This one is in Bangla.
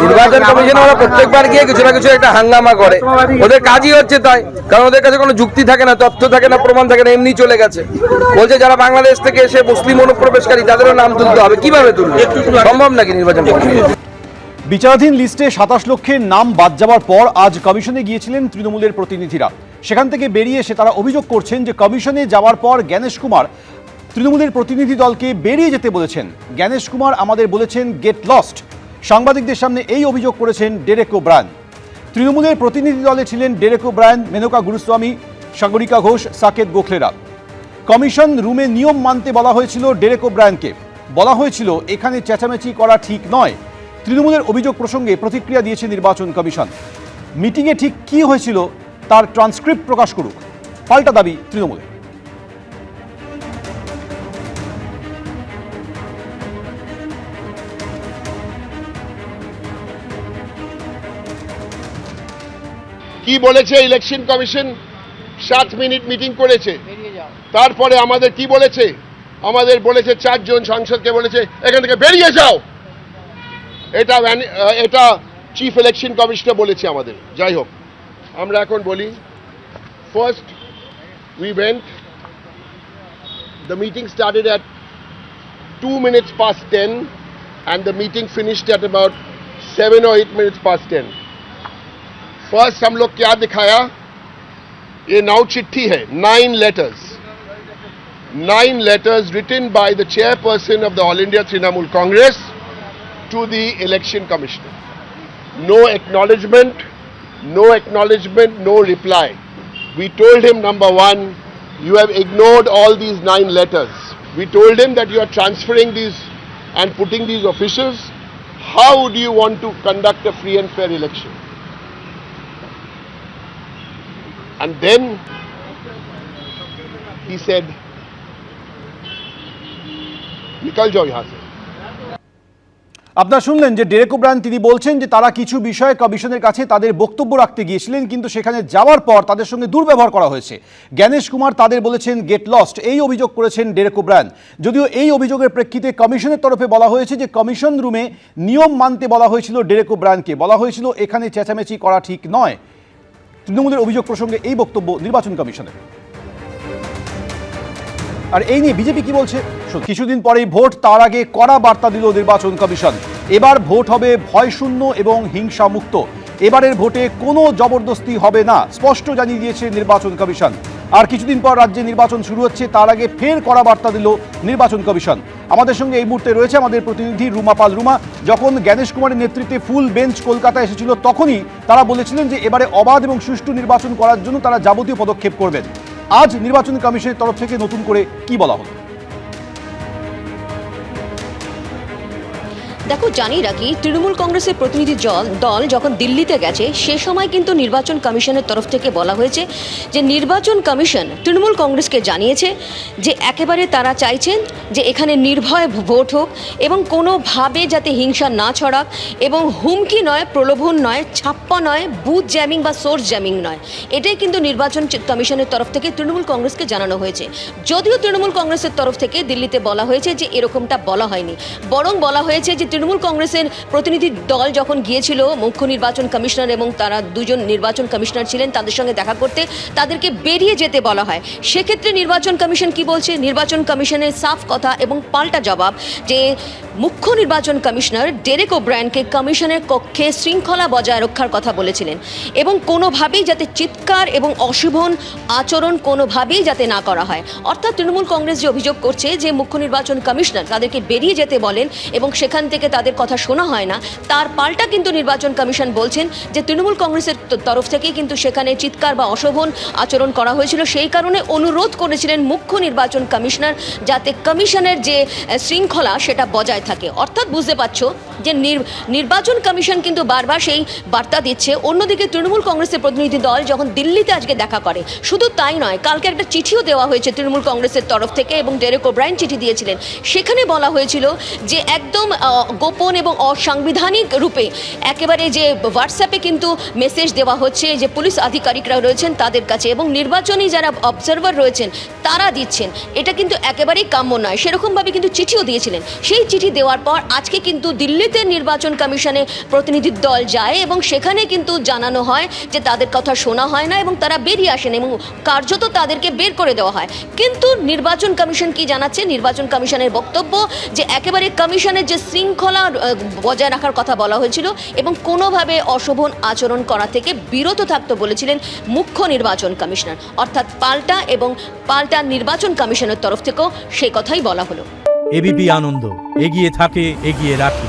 নির্বাচন কমিশনে ওরা প্রত্যেকবার গিয়ে কিছু না কিছু একটা হাঙ্গামা করে, ওদের কাজই হচ্ছে তাই। কারণ ওদের কাছে কোনো যুক্তি থাকে না, তথ্য থাকে না, প্রমাণ থাকে না, এমনি চলে গেছে। বলছে যারা বাংলাদেশ থেকে এসে মুসলিম অনুপ্রবেশকারী তাদেরও নাম তুলতে হবে। কিভাবে তুলবে? সম্ভব নাকি নির্বাচন কমিশন? বিচারাধীন লিস্টে 27 লক্ষের নাম বাদ যাওয়ার পর আজ কমিশনে গিয়েছিলেন তৃণমূলের প্রতিনিধিরা। সেখান থেকে বেরিয়ে এসে তারা অভিযোগ করছেন যে কমিশনে যাওয়ার পর জ্ঞানেশ কুমার তৃণমূলের প্রতিনিধি দলকে বেরিয়ে যেতে বলেছেন। জ্ঞানেশ কুমার আমাদের বলেছেন গেট লস্ট। সাংবাদিকদের সামনে এই অভিযোগ করেছেন ডেরেক ওব্রায়ান। তৃণমূলের প্রতিনিধি দলে ছিলেন ডেরেক ওব্রায়ান, মেনকা গুরুস্বামী, সাগরিকা ঘোষ, সাকেত গোখলেরা। কমিশন রুমে নিয়ম মানতে বলা হয়েছিল ডেরেক ওব্রায়ানকে। বলা হয়েছিল এখানে চেঁচামেচি করা ঠিক নয়। তৃণমূলের অভিযোগ প্রসঙ্গে প্রতিক্রিয়া দিয়েছে নির্বাচন কমিশন। মিটিংয়ে ঠিক কী হয়েছিল তার ট্রান্সক্রিপ্ট প্রকাশ করুক, পাল্টা দাবি তৃণমূলের। কি বলেছে ইলেকশন কমিশন? 7 মিনিট মিটিং করেছে, তারপরে আমাদের কি বলেছে? আমাদের বলেছে 4 জন সাংসদকে বলেছে এখান থেকে বেরিয়ে যাও। এটা চিফ ইলেকশন কমিশনার বলেছে আমাদের। যাই হোক, আমরা এখন বলি, first we went, the meeting started at 2 minutes past 10 and the meeting finished at about 7 or 8 minutes past 10. First हम लोग क्या दिखाया? ये नाउ चिट्ठी है, 9 letters written by the chairperson of the All India Trinamool Congress to the election commissioner. No acknowledgement, no reply. We told him, number one, you have ignored all these 9 letters. We told him that you are transferring these and putting these officials. How do you want to conduct a free and fair election? And then he said, निकल जाओ यहाँ से। আপনারা শুনলেন যে ডেরেক ওব্রায়ান তিনি বলছেন যে তারা কিছু বিষয়ে কমিশনের কাছে তাদের বক্তব্য রাখতে গিয়েছিলেন, কিন্তু সেখানে যাওয়ার পর তাদের সঙ্গে দুর্ব্যবহার করা হয়েছে। জ্ঞানেশ কুমার তাদের বলেছেন গেট লস্ট, এই অভিযোগ করেছেন ডেরেক ওব্রায়ান। যদিও এই অভিযোগের প্রেক্ষিতে কমিশনের তরফে বলা হয়েছে যে কমিশন রুমে নিয়ম মানতে বলা হয়েছিল ডেরেক ওব্রায়ানকে। বলা হয়েছিল এখানে চেঁচামেচি করা ঠিক নয়। তৃণমূলের অভিযোগ প্রসঙ্গে এই বক্তব্য নির্বাচন কমিশনের। আর এই নিয়ে বিজেপি কি বলছে? কিছুদিন পরেই ভোট, তার আগে কড়া বার্তা দিল নির্বাচন কমিশন। এবার ভোট হবে ভয়শূন্য এবং হিংসা মুক্ত। এবারের ভোটে কোনো জবরদস্তি হবে না, স্পষ্ট জানিয়ে দিয়েছে নির্বাচন কমিশন। আর কিছুদিন পর রাজ্যে নির্বাচন শুরু হচ্ছে, তার আগে ফের কড়া বার্তা দিল নির্বাচন কমিশন। আমাদের সঙ্গে এই মুহূর্তে রয়েছে আমাদের প্রতিনিধি রুমা পাল। রুমা, যখন জ্ঞানেশ কুমারের নেতৃত্বে ফুল বেঞ্চ কলকাতা এসেছিল তখনই তারা বলেছিলেন যে এবারে অবাধ এবং সুষ্ঠু নির্বাচন করার জন্য তারা যাবতীয় পদক্ষেপ করবেন। আজ নির্বাচন কমিশনের তরফ থেকে নতুন করে কি বলা হলো? দেখো, জানি রাখি, তৃণমূল কংগ্রেসের প্রতিনিধি দল যখন দিল্লিতে গেছে সে সময় কিন্তু নির্বাচন কমিশনের তরফ থেকে বলা হয়েছে যে নির্বাচন কমিশন তৃণমূল কংগ্রেসকে জানিয়েছে যে একেবারে তারা চাইছেন যে এখানে নির্ভয় ভোট হোক এবং কোনোভাবে যাতে হিংসা না ছড়াক এবং হুমকি নয়, প্রলোভন নয়, ছাপ্পা নয়, বুথ জ্যামিং বা সোর্স জ্যামিং নয়। এটাই কিন্তু নির্বাচন কমিশনের তরফ থেকে তৃণমূল কংগ্রেসকে জানানো হয়েছে। যদিও তৃণমূল কংগ্রেসের তরফ থেকে দিল্লিতে বলা হয়েছে যে এরকমটা বলা হয়নি, বরং বলা হয়েছে যে তৃণমূল কংগ্রেসের প্রতিনিধি দল যখন গিয়েছিল মুখ্য নির্বাচন কমিশনার এবং তারা 2 জন নির্বাচন কমিশনার ছিলেন তাদের সঙ্গে দেখা করতে, তাদেরকে বেরিয়ে যেতে বলা হয়। সেক্ষেত্রে নির্বাচন কমিশন কি বলছে? নির্বাচন কমিশনের সাফ কথা এবং পাল্টা জবাব যে মুখ্য নির্বাচন কমিশনার ডেরেক ওব্রায়ানকে কমিশনের কক্ষে শৃঙ্খলা বজায় রক্ষার কথা বলেছিলেন এবং কোনোভাবেই যাতে চিৎকার এবং অশোভন আচরণ কোনোভাবেই যাতে না করা হয়। অর্থাৎ তৃণমূল কংগ্রেস যে অভিযোগ করছে যে মুখ্য নির্বাচন কমিশনার তাদেরকে বেরিয়ে যেতে বলেন এবং সেখান থেকে তাদের কথা শোনা হয় না, তার পাল্টা কিন্তু নির্বাচন কমিশন বলছেন যে তৃণমূল কংগ্রেসের তরফ থেকে কিন্তু সেখানে চিৎকার বা অশোভন আচরণ করা হয়েছিল। সেই কারণে অনুরোধ করেছিলেন মুখ্য নির্বাচন কমিশনার যাতে কমিশনের যে শৃঙ্খলা সেটা বজায় থাকে। অর্থাৎ বুঝতে পারছো যে নির্বাচন কমিশন কিন্তু বারবার সেই বার্তা দিচ্ছে। অন্যদিকে তৃণমূল কংগ্রেসের প্রতিনিধি দল যখন দিল্লিতে আজকে দেখা করে, শুধু তাই নয়, কালকে একটা চিঠিও দেওয়া হয়েছে তৃণমূল কংগ্রেসের তরফ থেকে এবং ডেরেক ওব্রায়ান চিঠি দিয়েছিলেন। সেখানে বলা হয়েছিল যে একদম গোপন এবং অসাংবিধানিক রূপে একেবারে যে হোয়াটসঅ্যাপে কিন্তু মেসেজ দেওয়া হচ্ছে যে পুলিশ আধিকারিকরা রয়েছেন তাদের কাছে এবং নির্বাচনী যারা অবজারভার রয়েছেন তারা দিচ্ছেন, এটা কিন্তু একেবারেই কাম্য নয়। সেরকমভাবে কিন্তু চিঠিও দিয়েছিলেন। সেই চিঠি দেওয়ার পর আজকে কিন্তু দিল্লিতে নির্বাচন কমিশনে প্রতিনিধি দল যায় এবং সেখানে কিন্তু জানানো হয় যে তাদের কথা শোনা হয় না এবং তারা বেরিয়ে আসেন এবং কার্যত তাদেরকে বের করে দেওয়া হয়। কিন্তু নির্বাচন কমিশন কি জানাচ্ছে? নির্বাচন কমিশনের বক্তব্য যে একেবারে কমিশনের যে শৃঙ্খলা বজায় রাখার কথা বলা হয়েছিল এবং কোনোভাবে অশোভন আচরণ করা থেকে বিরত থাকতে বলেছিলেন মুখ্য নির্বাচন কমিশনার, অর্থাৎ পাল্টা নির্বাচন কমিশনের তরফ থেকেও সেই কথাই বলা হলো। এবিপি আনন্দ, এগিয়ে থাকে, এগিয়ে রাখে।